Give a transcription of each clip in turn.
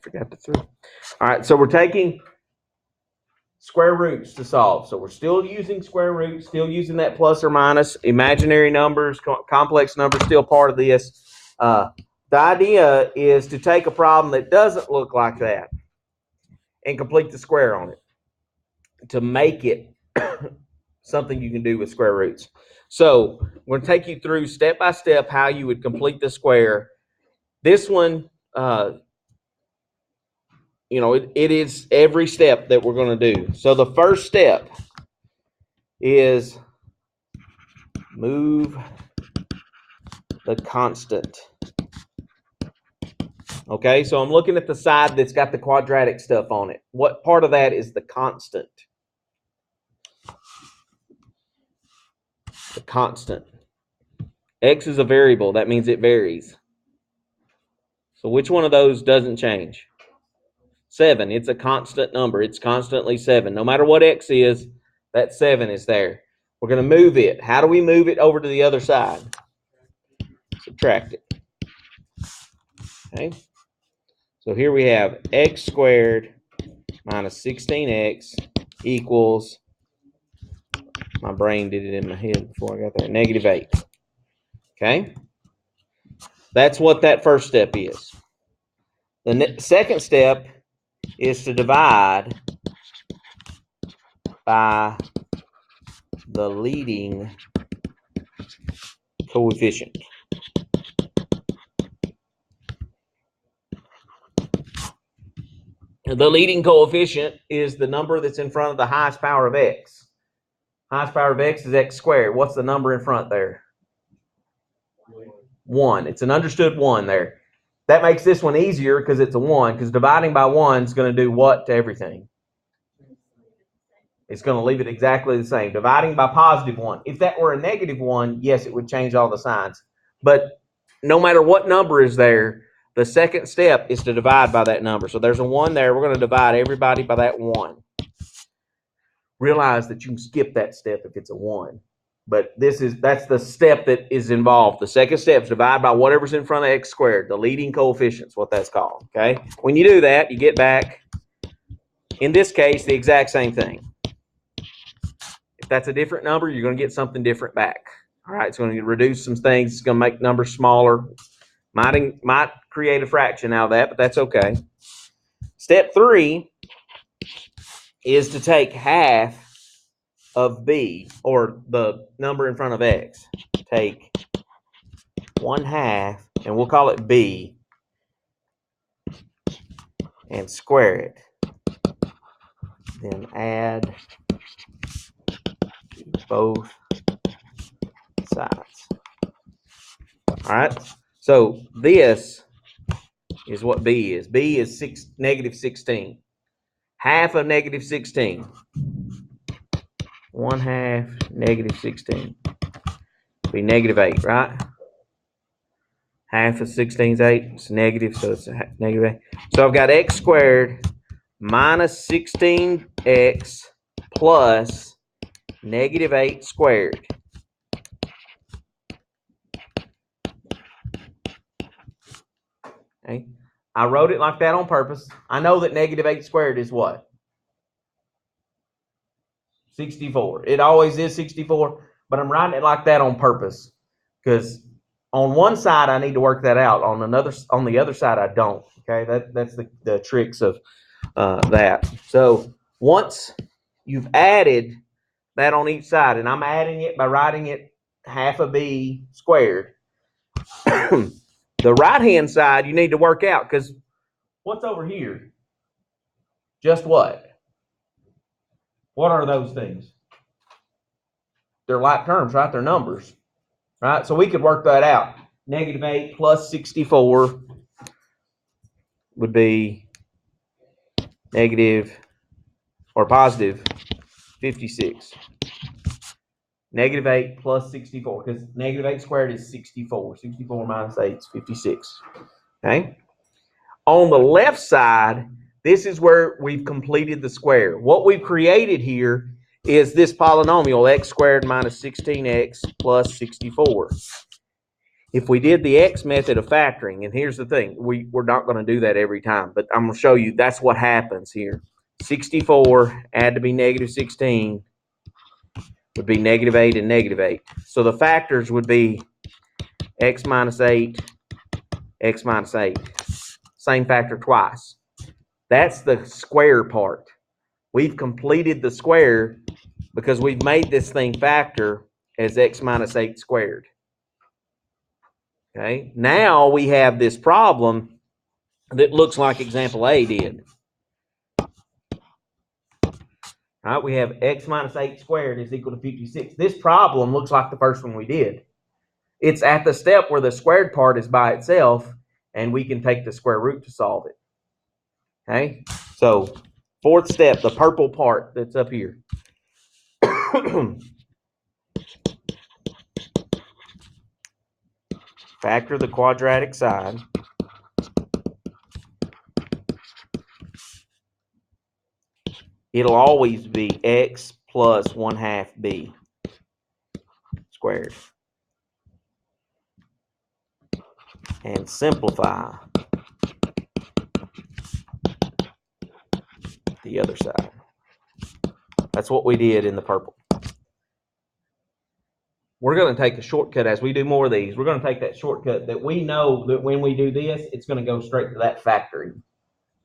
forgot the 3. All right, so we're taking square roots to solve. So we're still using square roots, still using that plus or minus, imaginary numbers, complex numbers, still part of this. The idea is to take a problem that doesn't look like that and complete the square on it to make it something you can do with square roots. So we're going to take you through step by step how you would complete the square. This one, it is every step that we're going to do. So the first step is move the constant. Okay, so I'm looking at the side that's got the quadratic stuff on it. What part of that is the constant? The constant. X is a variable. That means it varies. So which one of those doesn't change? 7. It's a constant number. It's constantly 7. No matter what X is, that 7 is there. We're going to move it. How do we move it over to the other side? Subtract it. Okay. So here we have x squared minus 16x equals, my brain did it in my head before I got there, negative 8. Okay. That's what that first step is. The second step is to divide by the leading coefficient. The leading coefficient is the number that's in front of the highest power of x. Highest power of x is x squared. What's the number in front there? 1. It's an understood 1 there. That makes this one easier because it's a 1, because dividing by 1 is going to do what to everything? It's going to leave it exactly the same. Dividing by positive 1. If that were a negative 1, yes, it would change all the signs. But no matter what number is there, the second step is to divide by that number. So there's a 1 there. We're going to divide everybody by that 1. Realize that you can skip that step if it's a 1. But that's the step that is involved. The second step is divide by whatever's in front of x squared. The leading coefficient is what that's called. Okay. When you do that, you get back, in this case, the exact same thing. If that's a different number, you're going to get something different back. All right. It's going to reduce some things. It's going to make numbers smaller. Might create a fraction out of that, but that's okay. Step 3 is to take half of b, or the number in front of x. Take 1/2, and we'll call it b, and square it. Then add to both sides. All right. So this is what b is. B is negative 16. Half of negative 16. 1/2 negative 16. Be negative 8, right? Half of 16 is 8. It's negative, so it's negative 8. So I've got x squared minus 16x plus negative 8 squared. Okay. I wrote it like that on purpose. I know that negative 8 squared is what? 64. It always is 64, but I'm writing it like that on purpose because on one side I need to work that out. On the other side I don't. Okay, that's the tricks of that. So once you've added that on each side, and I'm adding it by writing it half of b squared, the right hand side you need to work out, because what's over here? Just what? What are those things? They're like terms, right? They're numbers, right? So we could work that out. Negative 8 plus 64 would be negative or positive 56. Negative 8 plus 64, because negative 8 squared is 64. 64 minus 8 is 56. Okay? On the left side, this is where we've completed the square. What we've created here is this polynomial, x squared minus 16x plus 64. if we did the X method of factoring, and here's the thing, we're not going to do that every time, but I'm going to show you that's what happens here. 64 add to be negative 16 would be negative 8 and negative 8. So the factors would be x minus 8, x minus 8. Same factor twice. That's the square part. We've completed the square because we've made this thing factor as x minus 8 squared. Okay, now we have this problem that looks like example A did. All right, we have x minus 8 squared is equal to 56. This problem looks like the first one we did. It's at the step where the squared part is by itself, and we can take the square root to solve it. Okay, so fourth step, the purple part that's up here. Factor the quadratic side. It'll always be x plus 1/2 b squared. And simplify the other side. That's what we did in the purple. We're going to take a shortcut as we do more of these. We're going to take that shortcut that we know that when we do this, it's going to go straight to that factoring.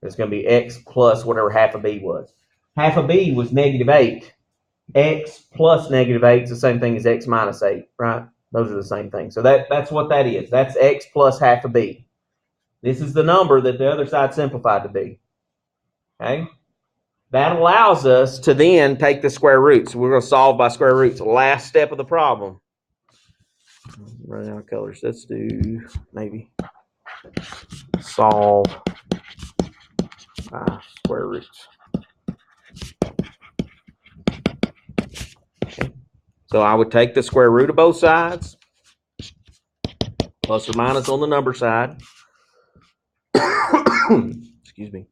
It's going to be x plus whatever half of b was. Half of b was negative 8. X plus negative 8 is the same thing as x minus 8, right? Those are the same thing. So that's what that is. That's x plus half of b. This is the number that the other side simplified to be. Okay? That allows us to then take the square roots. We're going to solve by square roots. Last step of the problem. Running out of colors. Let's do maybe solve by square roots. Okay. So I would take the square root of both sides, plus or minus on the number side. Excuse me.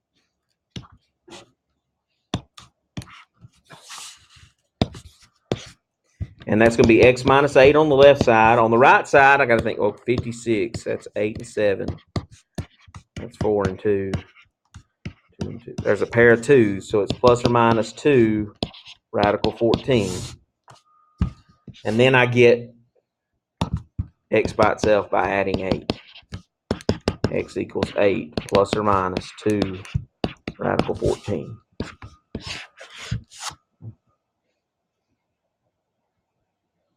And that's going to be x minus 8 on the left side. On the right side, I got to think, oh, 56. That's 8 and 7. That's 4 and 2. 2 and 2. There's a pair of 2s, so it's plus or minus 2 radical 14. And then I get x by itself by adding 8. X equals 8 plus or minus 2 radical 14.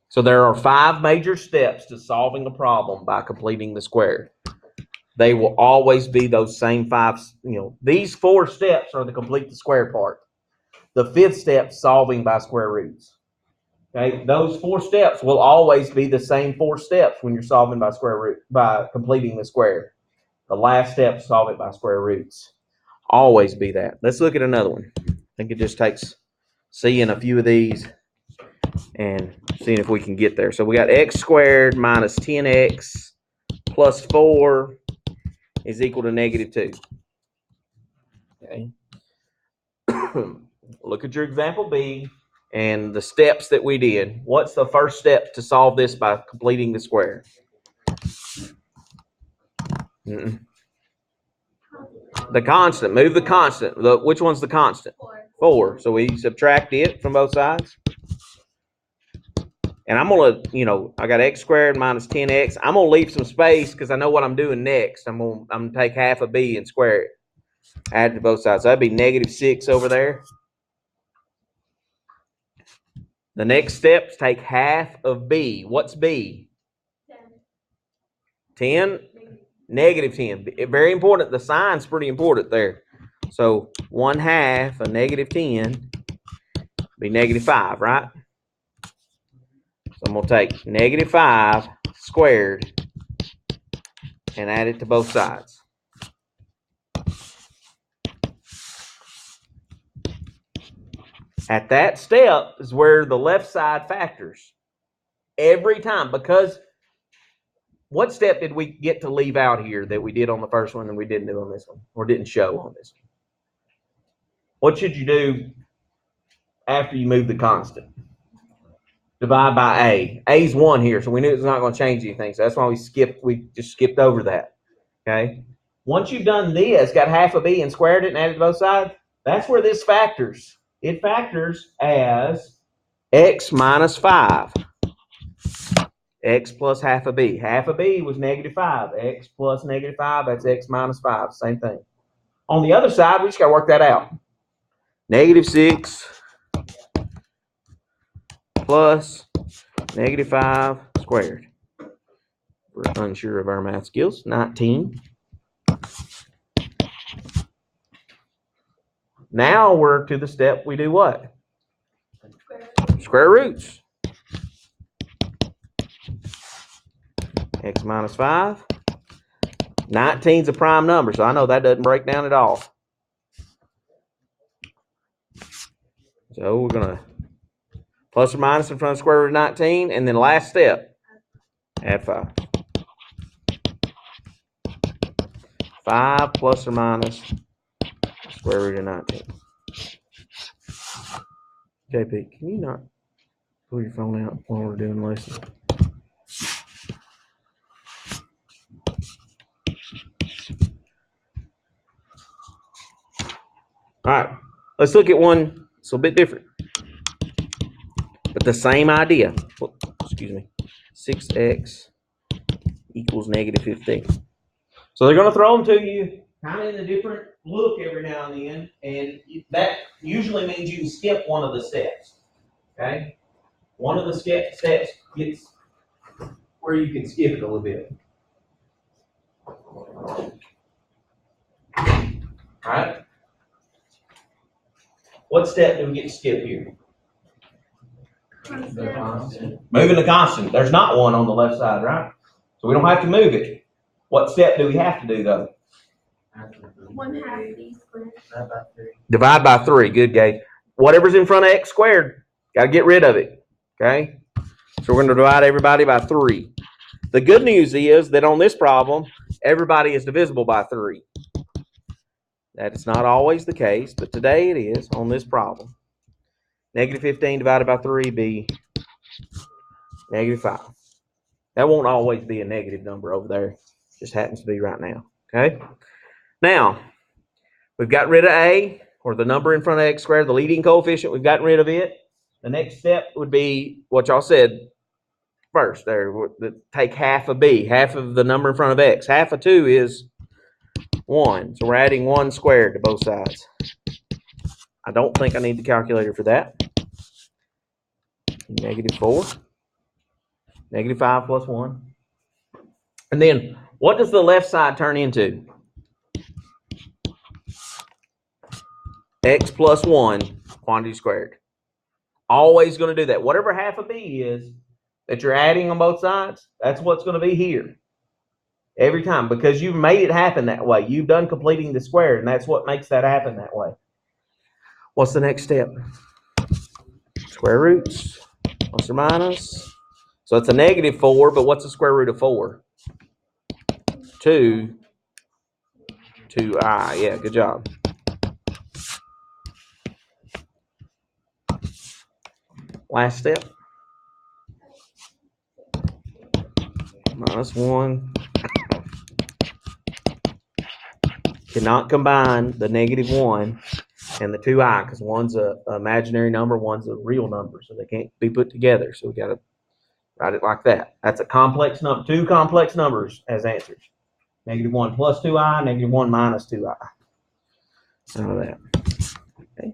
So there are 5 major steps to solving a problem by completing the square. They will always be those same 5, these 4 steps are to complete the square part. The 5th step, solving by square roots. Okay, those 4 steps will always be the same 4 steps when you're solving by square root, by completing the square. The last step, solve it by square roots. Always be that. Let's look at another one. I think it just takes seeing a few of these and seeing if we can get there. So we got x squared minus 10x plus 4 is equal to negative 2. Okay. Look at your example B and the steps that we did. What's the first step to solve this by completing the square? The constant. Move the constant. Look, which one's the constant? 4. So we subtract it from both sides. And I'm going to, I got x squared minus 10x. I'm going to leave some space because I know what I'm doing next. I'm going to take half of b and square it. Add to both sides. So that'd be negative 6 over there. The next step is take half of b. What's b? 10? Negative 10. Very important. The sign's pretty important there. So 1/2 of negative 10 be negative 5, right? So I'm going to take negative 5 squared and add it to both sides. At that step is where the left side factors. Every time, because what step did we get to leave out here that we did on the first one and we didn't do on this one, or didn't show on this one? What should you do after you move the constant? divide by A. A's 1 here, so we knew it's not going to change anything. So that's why we just skipped over that. Okay. Once you've done this, got half of B and squared it and added both sides, that's where this factors. It factors as x minus 5. X plus half of B. Half of B was -5. X plus -5, that's x minus 5. Same thing. On the other side, we just got to work that out. -6 plus -5 squared. We're unsure of our math skills. 19. Now we're to the step we do what? Square roots. X minus 5. 19 is a prime number, so I know that doesn't break down at all. So we're going to plus or minus in front of square root of 19, and then last step, add 5. 5 plus or minus square root of 19. JP, can you not pull your phone out while we're doing the lesson? All right, let's look at one. It's a bit different, but the same idea. Oh, excuse me. 6x equals -15. So they're going to throw them to you kind of in a different look every now and then, and that usually means you can skip one of the steps. Okay, one of the steps gets where you can skip it a little bit. All right. What step do we get to skip here? The constant. Moving the constant. There's not one on the left side, right? So we don't have to move it. What step do we have to do, though? 1/2 b squared. Divide by 3. Good, Gabe. Whatever's in front of x squared, got to get rid of it. Okay? So we're going to divide everybody by 3. The good news is that on this problem, everybody is divisible by 3. That is not always the case, but today it is on this problem. -15 divided by 3 be -5. That won't always be a negative number over there. It just happens to be right now. Okay? Now, we've got rid of A, or the number in front of x squared, the leading coefficient. We've gotten rid of it. The next step would be what y'all said first there. Take half of B, half of the number in front of x. Half of 2 is 1. So we're adding 1 squared to both sides. I don't think I need the calculator for that. -4. -5 plus 1. And then what does the left side turn into? X plus 1 quantity squared. Always going to do that. Whatever half of B is that you're adding on both sides, that's what's going to be here. Every time, because you've made it happen that way. You've done completing the square, and that's what makes that happen that way. What's the next step? Square roots, plus or minus. So it's a -4, but what's the square root of 4? 2. 2i. Yeah, good job. Last step. -1. Cannot combine the -1 and the 2i because one's an imaginary number, one's a real number, so they can't be put together. So we got to write it like that. That's a complex number, 2 complex numbers as answers. -1 plus 2i, -1 minus 2i. None of that. Okay.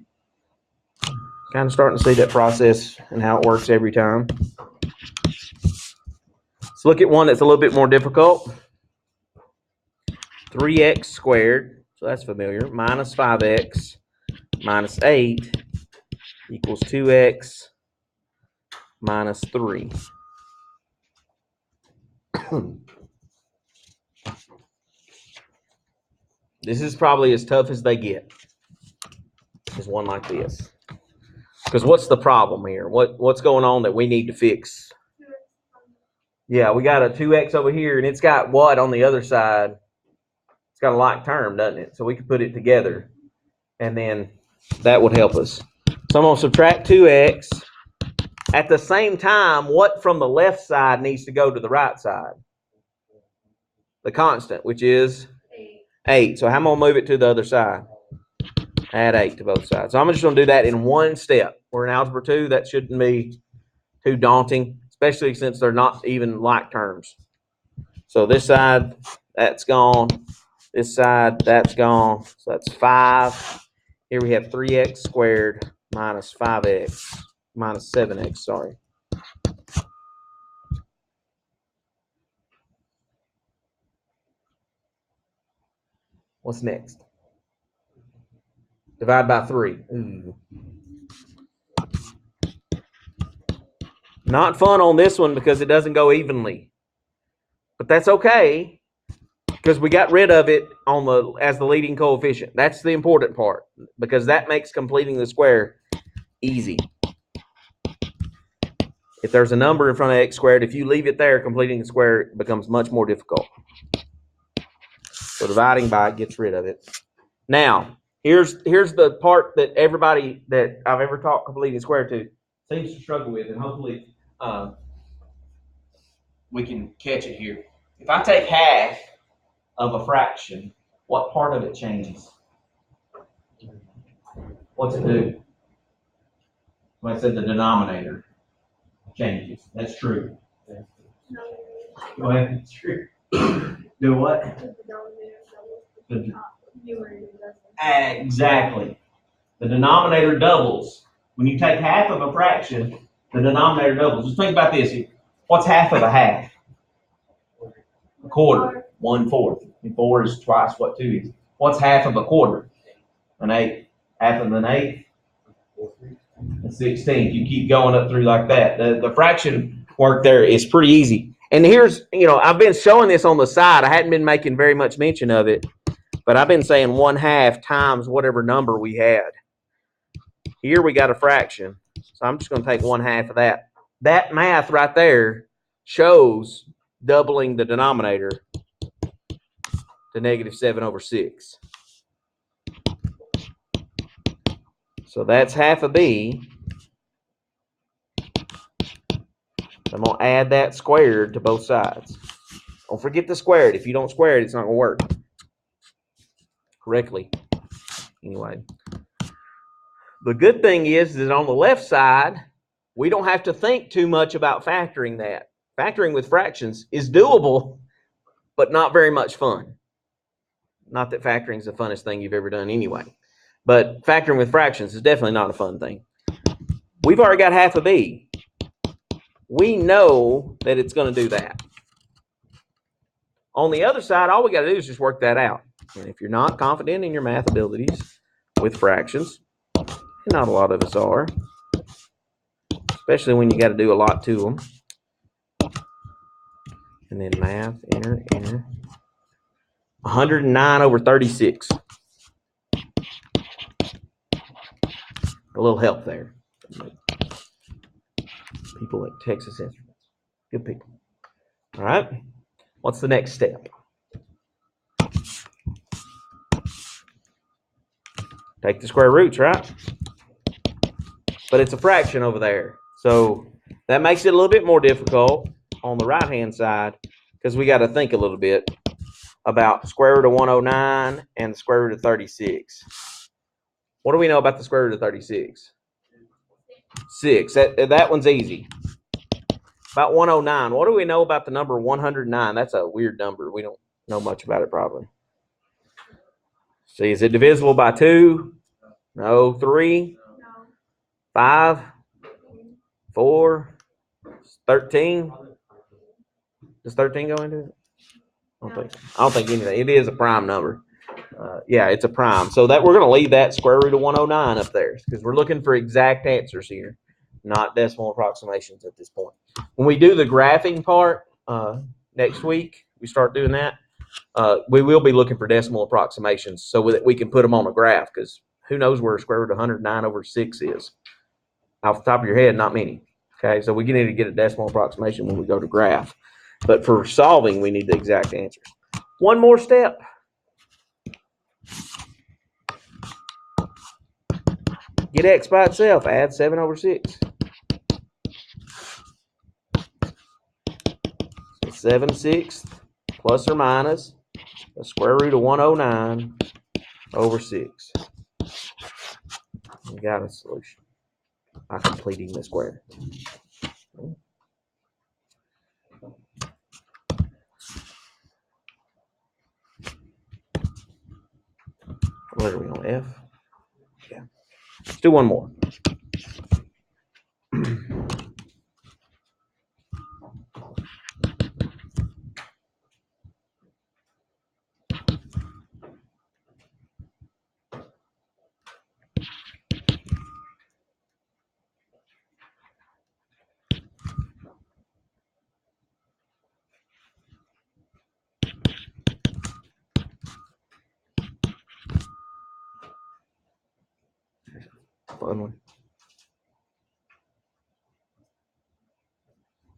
Kind of starting to see that process and how it works every time. Let's look at one that's a little bit more difficult. 3x squared, so that's familiar, minus 5x minus 8 equals 2x minus 3. This is probably as tough as they get, is one like this. Because what's the problem here? What's going on that we need to fix? Yeah, we got a 2x over here, and it's got what on the other side? It's got a like term, doesn't it? So we can put it together, and then that would help us. So I'm going to subtract 2x At the same time, what from the left side needs to go to the right side? The constant, which is 8. So how am I going to move it to the other side? Add 8 to both sides. So I'm just going to do that in one step. We're in Algebra 2. That shouldn't be too daunting, especially since they're not even like terms. So this side, that's gone. This side, that's gone. So that's 5. Here we have 3x squared minus 5x minus 7x, sorry. What's next? Divide by 3. Ooh. Not fun on this one because it doesn't go evenly. But that's okay because we got rid of it as the leading coefficient. That's the important part because that makes completing the square easy. If there's a number in front of x squared, if you leave it there, completing the square becomes much more difficult. So dividing by it gets rid of it. Now, here's the part that everybody that I've ever taught completing square to seems to struggle with, and hopefully we can catch it here. If I take half of a fraction, what part of it changes? What's it do? Well, I said the denominator changes. That's true. Go ahead. It's true. Do what? Exactly. The denominator doubles. When you take half of a fraction, the denominator doubles. Just think about this. What's half of a half? A quarter. 1/4. And 4 is twice what 2 is. What's half of a quarter? An eighth. Half of an eighth? A 16th. You keep going up through like that. The fraction work there is pretty easy. And here's, I've been showing this on the side. I hadn't been making very much mention of it, but I've been saying 1/2 times whatever number we had. Here we got a fraction. So I'm just going to take 1/2 of that. That math right there shows doubling the denominator to -7/6. So that's half of b. I'm going to add that squared to both sides. Don't forget to square it. If you don't square it, it's not going to work correctly. Anyway, the good thing is that on the left side, we don't have to think too much about factoring that. Factoring with fractions is doable, but not very much fun. Not that factoring is the funnest thing you've ever done anyway. But factoring with fractions is definitely not a fun thing. We've already got half of b. We know that it's going to do that. On the other side, all we got to do is just work that out. And if you're not confident in your math abilities with fractions, and not a lot of us are, especially when you got to do a lot to them. And then math, enter. 109/36. A little help there. People at Texas Instruments. Good people. All right. What's the next step? Take the square roots, right? But it's a fraction over there. So that makes it a little bit more difficult on the right-hand side because we got to think a little bit about the square root of 109 and the square root of 36. What do we know about the square root of 36? 6. That one's easy. About 109. What do we know about the number 109? That's a weird number. We don't know much about it probably. See, is it divisible by 2? No. 3? 5? 4? 13? Does 13 go into it? I don't think anything. It is a prime number. Yeah, it's a prime. So that we're going to leave that square root of 109 up there because we're looking for exact answers here, not decimal approximations at this point. When we do the graphing part next week, we start doing that. We will be looking for decimal approximations so that we can put them on a graph because who knows where square root of 109/6 is. Off the top of your head, not many. Okay, so we need to get a decimal approximation when we go to graph. But for solving, we need the exact answers. One more step. Get x by itself. Add 7/6. 7/6 plus or minus the square root of 109 over 6. We got a solution by completing the square. What are we on, F? Yeah. Let's do one more. Fun one.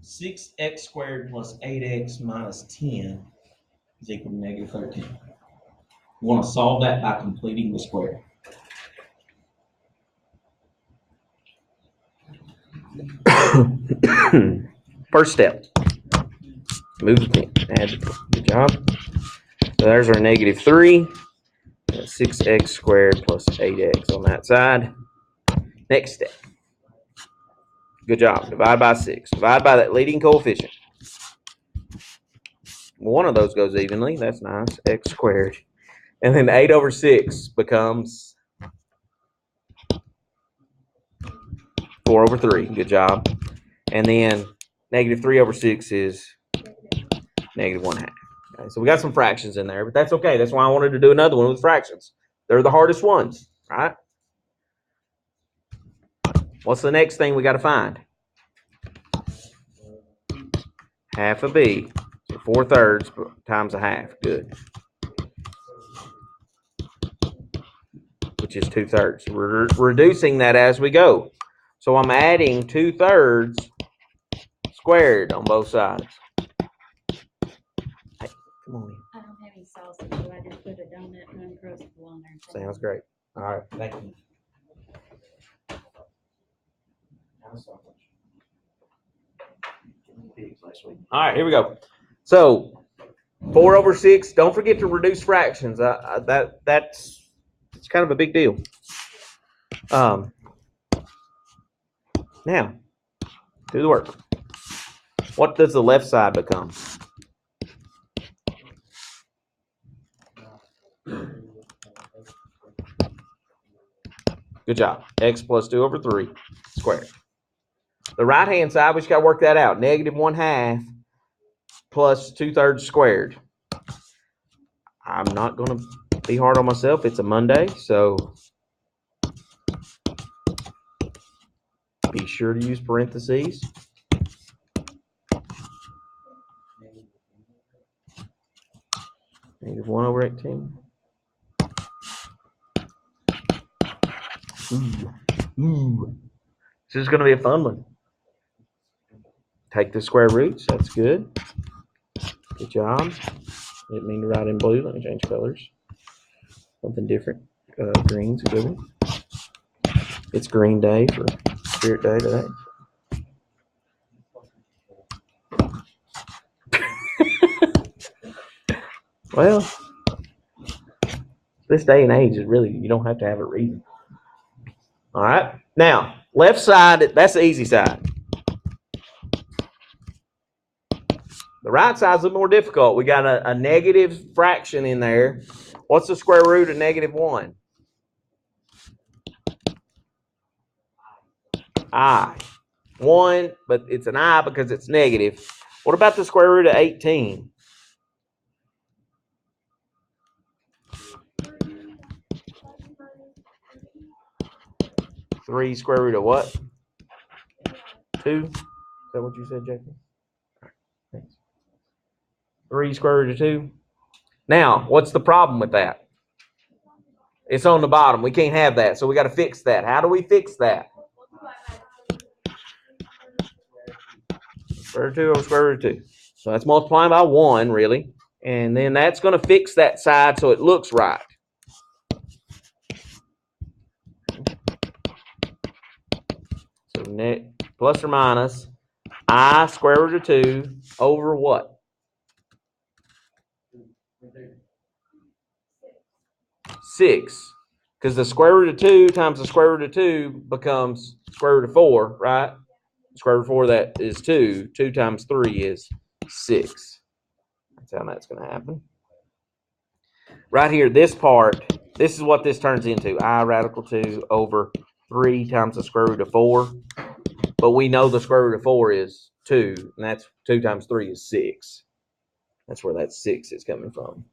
6x squared plus 8x minus 10 is equal to negative 13. We want to solve that by completing the square. First step, move the 10, add the 10. Good job. So there's our negative 3. 6x squared plus 8x on that side. Next step. Good job. Divide by 6. Divide by that leading coefficient. One of those goes evenly. That's nice. X squared. And then 8 over 6 becomes 4 over 3. Good job. And then negative 3 over 6 is negative 1/2. Okay, so we got some fractions in there, but that's okay. That's why I wanted to do another one with fractions. They're the hardest ones, right? What's the next thing we got to find? Half of b. So 4/3 times a half. Good. Which is 2/3. We're reducing that as we go. So I'm adding 2/3 squared on both sides. Hey, come on in. I don't have any sausage, so I just put a donut and uncrustable on there. Sounds great. All right, thank you. All right, here we go. So 4 over 6. Don't forget to reduce fractions. That's kind of a big deal. Now, do the work. What does the left side become? Good job. X plus 2 over 3 squared. The right-hand side, we just got to work that out. Negative 1/2 plus 2/3 squared. I'm not going to be hard on myself. It's a Monday, so be sure to use parentheses. Negative 1 over 18. Ooh. This is going to be a fun one. Take the square roots. That's good. Good job. Didn't mean to write in blue. Let me change colors. Something different. Green's a good one. It's Green Day for Spirit Day today. Well, this day and age is really, you don't have to have a reason. All right. Now, left side, that's the easy side. The right side's a little more difficult. We got a negative fraction in there. What's the square root of negative 1? I. 1, but it's an I because it's negative. What about the square root of 18? Three square root of what? 2? Is that what you said, Jackie? Thanks. 3 square root of 2. Now, what's the problem with that? It's on the bottom. We can't have that, so we got to fix that. How do we fix that? Square root of 2 over square root of 2. So that's multiplying by 1, really. And then that's going to fix that side so it looks right. So net plus or minus I square root of 2 over what? 6. Because the square root of 2 times the square root of 2 becomes square root of 4, right? Square root of 4, that is 2. 2 times 3 is 6. That's how that's going to happen. Right here, this part, this is what this turns into. I radical 2 over 3 times the square root of 4. But we know the square root of 4 is 2, and that's 2 times 3 is 6. That's where that 6 is coming from.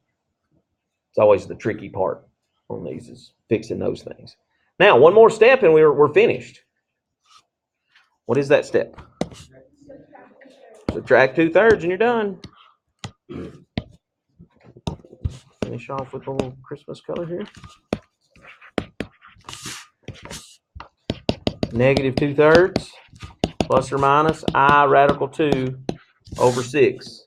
It's always the tricky part on these, is fixing those things. Now, one more step and we're finished. What is that step? Subtract 2/3 and you're done. Finish off with a little Christmas color here. Negative 2/3 plus or minus I radical 2 over 6.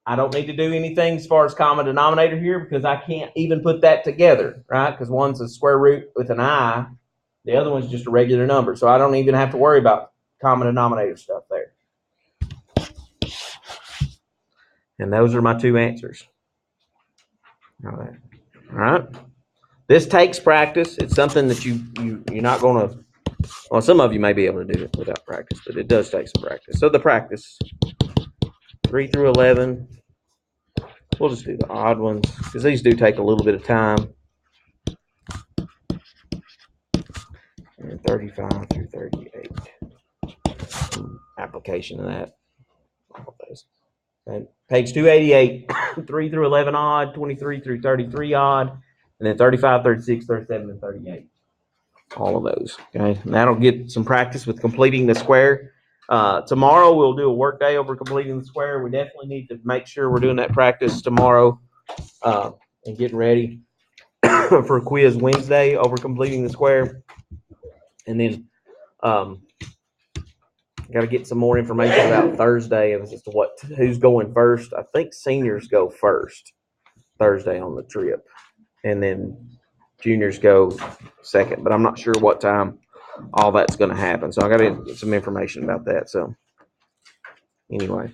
I don't need to do anything as far as common denominator here because I can't even put that together, right? Because one's a square root with an I, the other one's just a regular number. So I don't even have to worry about common denominator stuff there. And those are my two answers. All right. This takes practice. It's something that you're not going to, well, some of you may be able to do it without practice, but it does take some practice. So the practice, 3 through 11. We'll just do the odd ones because these do take a little bit of time. And 35 through 38. Application of that. And page 288, 3 through 11 odd, 23 through 33 odd, and then 35, 36, 37, and 38. All of those. Okay. And that'll get some practice with completing the square. Tomorrow we'll do a work day over completing the square. We definitely need to make sure we're doing that practice tomorrow and getting ready for a quiz Wednesday over completing the square. And then got to get some more information about Thursday as to who's going first. I think seniors go first Thursday on the trip, and then juniors go second. But I'm not sure what time all that's going to happen. So I got to get some information about that. So anyway,